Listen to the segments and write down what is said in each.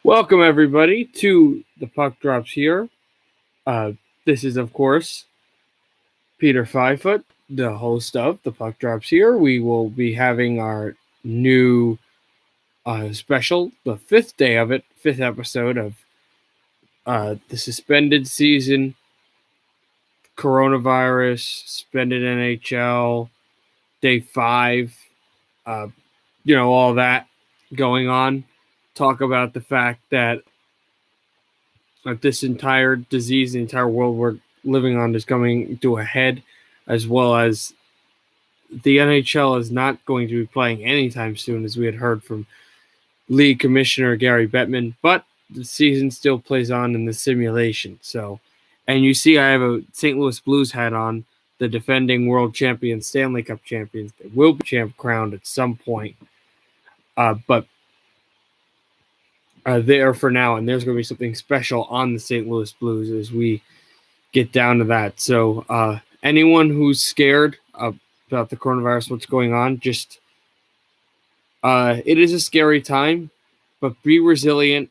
Welcome, everybody, to the Puck Drops here. This is, of course, Peter Fivefoot, the host of the Puck Drops here. We will be having our new special, the fifth day of it, fifth episode of the suspended season, coronavirus, suspended NHL, day 5, uh, all that going on. Talk about the fact that this entire disease, the entire world we're living on, is coming to a head, as well as the NHL is not going to be playing anytime soon, as we had heard from League Commissioner Gary Bettman, but the season still plays on in the simulation. So, and you see I have a St. Louis Blues hat on, the defending world champions, Stanley Cup champions. They will be crowned at some point, but there for now, and there's going to be something special on the St. Louis Blues as we get down to that. So anyone who's scared about the coronavirus, what's going on, just it is a scary time, but be resilient.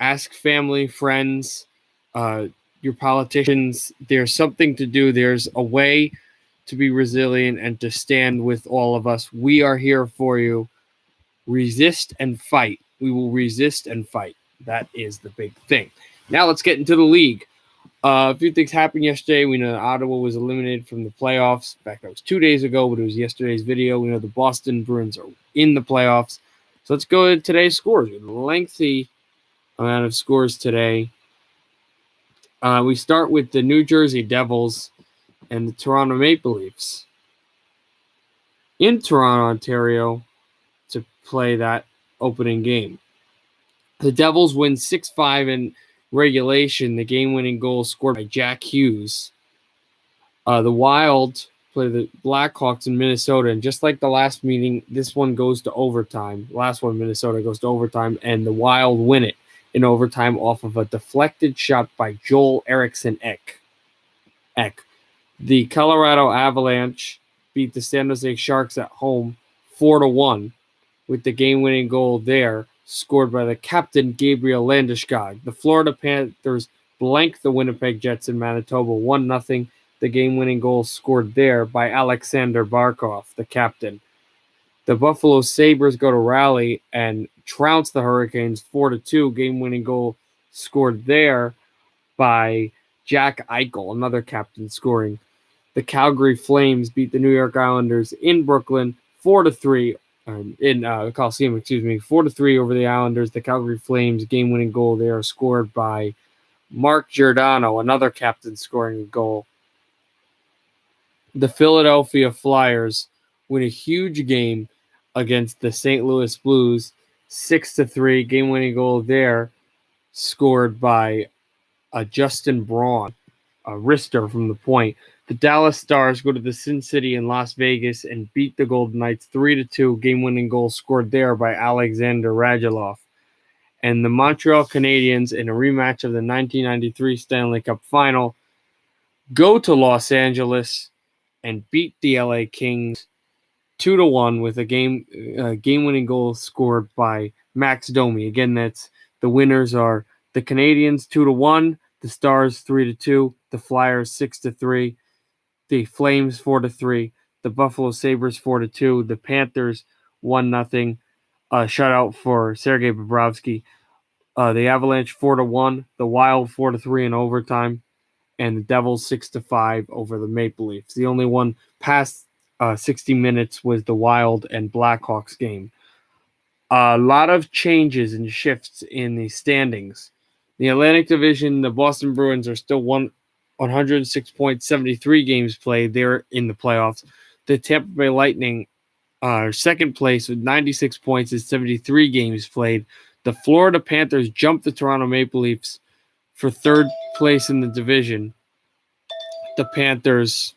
Ask family, friends, your politicians. There's something to do. There's a way to be resilient and to stand with all of us. We are here for you. Resist and fight. We will resist and fight. That is the big thing. Now let's get into the league. A few things happened yesterday. We know that Ottawa was eliminated from the playoffs. In fact, that was 2 days ago, but it was yesterday's video. We know the Boston Bruins are in the playoffs. So let's go to today's scores. We have a lengthy amount of scores today. We start with the New Jersey Devils and the Toronto Maple Leafs in Toronto, Ontario, to play that opening game. The Devils win 6-5 in regulation. The game-winning goal scored by Jack Hughes. The Wild play the Blackhawks in Minnesota, and just like the last meeting, this one goes to overtime. The last one, Minnesota, goes to overtime, and the Wild win it in overtime off of a deflected shot by Joel Eriksson Ek. The Colorado Avalanche beat the San Jose Sharks at home 4-1 with the game-winning goal there scored by the captain Gabriel Landeskog. The Florida Panthers blanked the Winnipeg Jets in Manitoba 1-0. The game-winning goal scored there by Alexander Barkov, the captain. The Buffalo Sabres go to Raleigh and trounce the Hurricanes 4-2. Game-winning goal scored there by Jack Eichel, another captain, scoring. The Calgary Flames beat the New York Islanders in Brooklyn 4-3. In Coliseum, 4-3 over the Islanders. The Calgary Flames game-winning goal there scored by Mark Giordano, another captain, scoring a goal. The Philadelphia Flyers win a huge game against the St. Louis Blues, 6-3. Game-winning goal there scored by Justin Braun, a wrister from the point. The Dallas Stars go to the Sin City in Las Vegas and beat the Golden Knights 3-2. Game-winning goal scored there by Alexander Radulov. And the Montreal Canadiens, in a rematch of the 1993 Stanley Cup Final, go to Los Angeles and beat the LA Kings 2-1 with a game-winning goal scored by Max Domi. Again, that's the winners are the Canadiens 2-1, the Stars 3-2, the Flyers 6-3. The Flames 4-3, the Buffalo Sabres 4-2, the Panthers 1-0, shutout for Sergei Bobrovsky. The Avalanche 4-1, the Wild 4-3 in overtime, and the Devils 6-5 over the Maple Leafs. The only one past 60 minutes was the Wild and Blackhawks game. A lot of changes and shifts in the standings. The Atlantic Division, the Boston Bruins are still 106.73 games played. They're in the playoffs. The Tampa Bay Lightning are second place with 96 points and 73 games played. The Florida Panthers jumped the Toronto Maple Leafs for third place in the division. The Panthers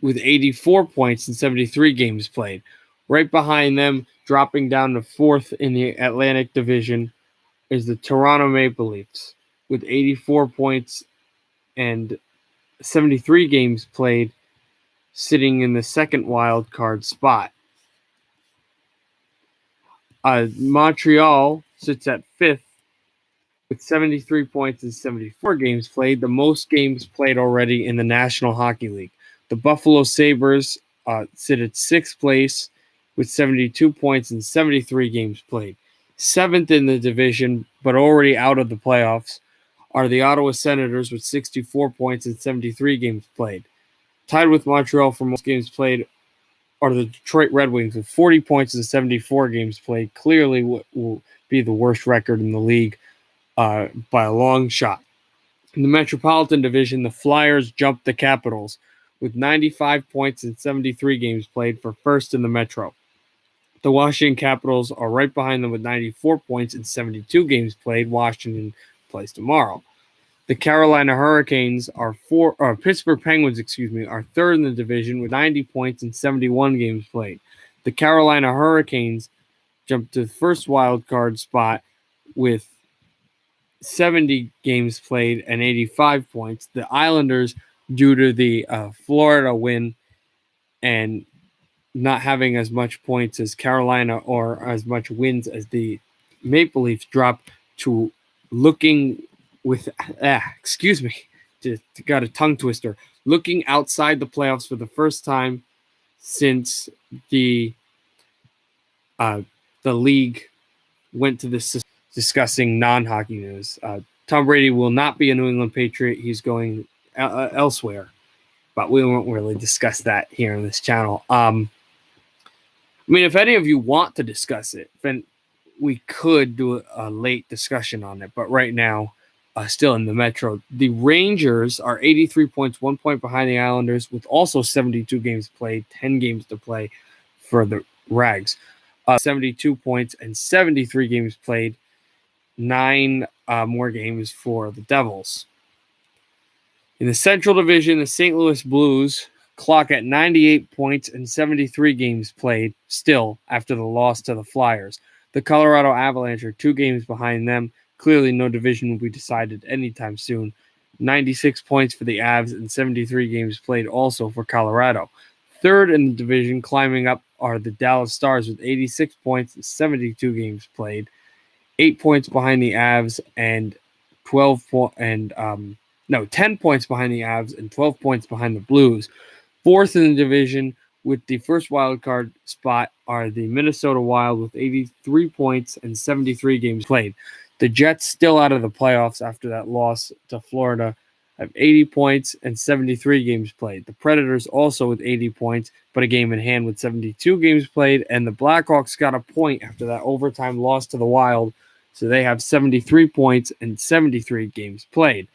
with 84 points and 73 games played. Right behind them, dropping down to fourth in the Atlantic Division, is the Toronto Maple Leafs with 84 points and 73 games played, sitting in the second wild card spot. Montreal sits at 5th with 73 points in 74 games played, the most games played already in the National Hockey League. The Buffalo Sabres sit at 6th place with 72 points in 73 games played. 7th in the division, but already out of the playoffs, are the Ottawa Senators with 64 points in 73 games played. Tied with Montreal for most games played are the Detroit Red Wings with 40 points in 74 games played. Clearly will be the worst record in the league by a long shot. In the Metropolitan Division, the Flyers jumped the Capitals with 95 points in 73 games played for first in the Metro. The Washington Capitals are right behind them with 94 points in 72 games played. Washington plays tomorrow. The Carolina Hurricanes Pittsburgh Penguins, are third in the division with 90 points in 71 games played. The Carolina Hurricanes jumped to the first wild card spot with 70 games played and 85 points. The Islanders, due to the Florida win and not having as much points as Carolina or as much wins as the Maple Leafs, dropped to looking with got a tongue twister, looking outside the playoffs for the first time since the league went to this discussing non-hockey news. Tom Brady will not be a New England Patriot. He's going elsewhere, but we won't really discuss that here on this channel. If any of you want to discuss it, then we could do a late discussion on it. But right now, still in the Metro, the Rangers are 83 points, 1 point behind the Islanders, with also 72 games played, 10 games to play for the Rags. 72 points and 73 games played, 9 more games for the Devils. In the Central Division, the St. Louis Blues clock at 98 points and 73 games played still after the loss to the Flyers. The Colorado Avalanche are 2 games behind them. Clearly, no division will be decided anytime soon. 96 points for the Avs and 73 games played also for Colorado. Third in the division, climbing up, are the Dallas Stars with 86 points and 72 games played. 8 points behind the Avs and 10 points behind the Avs and 12 points behind the Blues. Fourth in the division with the first wild card spot are the Minnesota Wild with 83 points and 73 games played. The Jets, still out of the playoffs after that loss to Florida, have 80 points and 73 games played. The Predators also with 80 points, but a game in hand with 72 games played. And the Blackhawks got a point after that overtime loss to the Wild, so they have 73 points and 73 games played.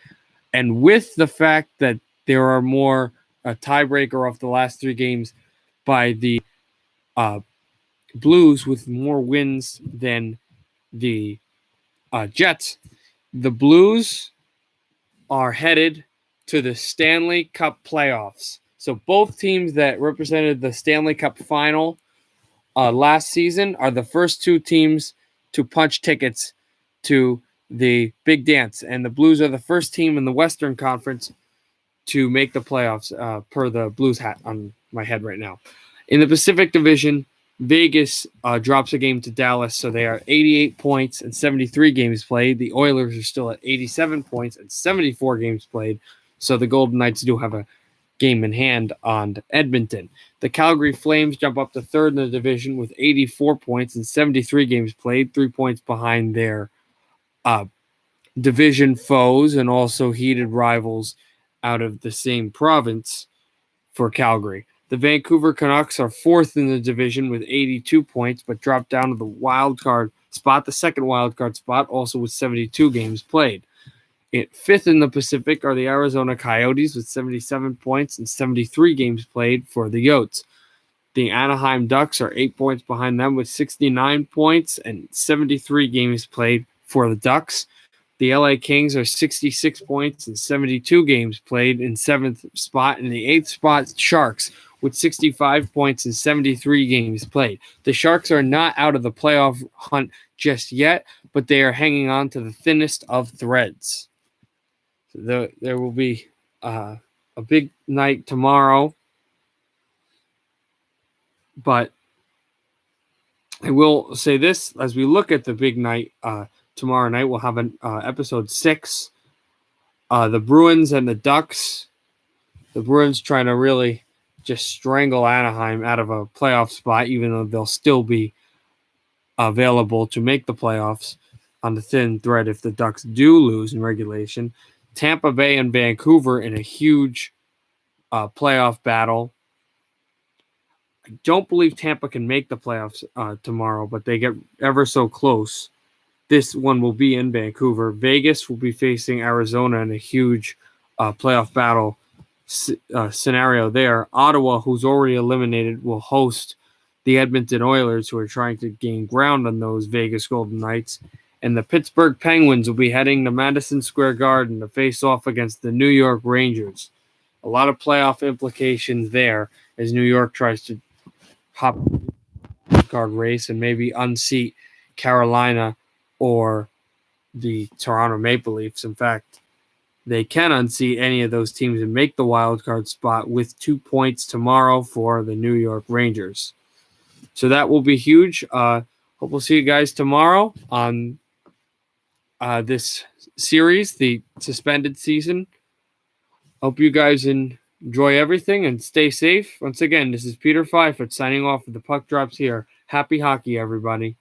And with the fact that there are more tiebreaker off the last 3 games by the Blues with more wins than the Jets, the Blues are headed to the Stanley Cup playoffs. So both teams that represented the Stanley Cup final last season are the first 2 teams to punch tickets to the big dance. And the Blues are the first team in the Western Conference to make the playoffs, per the Blues hat on my head right now. In the Pacific Division, Vegas drops a game to Dallas, so they are 88 points and 73 games played. The Oilers are still at 87 points and 74 games played, so the Golden Knights do have a game in hand on Edmonton. The Calgary Flames jump up to third in the division with 84 points and 73 games played, 3 points behind their division foes and also heated rivals out of the same province for Calgary. The Vancouver Canucks are fourth in the division with 82 points, but dropped down to the second wild card spot, also with 72 games played. Fifth in the Pacific are the Arizona Coyotes with 77 points and 73 games played for the Yotes. The Anaheim Ducks are 8 points behind them with 69 points and 73 games played for the Ducks. The LA Kings are 66 points and 72 games played in 7th spot. In the 8th spot, Sharks with 65 points and 73 games played. The Sharks are not out of the playoff hunt just yet, but they are hanging on to the thinnest of threads. So there will be a big night tomorrow, but I will say this, as we look at the big night tomorrow night, we'll have an episode 6. The Bruins and the Ducks. The Bruins trying to really just strangle Anaheim out of a playoff spot, even though they'll still be available to make the playoffs on the thin thread if the Ducks do lose in regulation. Tampa Bay and Vancouver in a huge playoff battle. I don't believe Tampa can make the playoffs tomorrow, but they get ever so close. This one will be in Vancouver. Vegas will be facing Arizona in a huge playoff battle scenario there. Ottawa, who's already eliminated, will host the Edmonton Oilers, who are trying to gain ground on those Vegas Golden Knights. And the Pittsburgh Penguins will be heading to Madison Square Garden to face off against the New York Rangers. A lot of playoff implications there as New York tries to hop the card race and maybe unseat Carolina or the Toronto Maple Leafs. In fact, they can unseat any of those teams and make the wild card spot with 2 points tomorrow for the New York Rangers. So that will be huge. Hope we'll see you guys tomorrow on this series, the suspended season. Hope you guys enjoy everything and stay safe. Once again, this is Peter Fife signing off with the Puck Drops here. Happy hockey, everybody.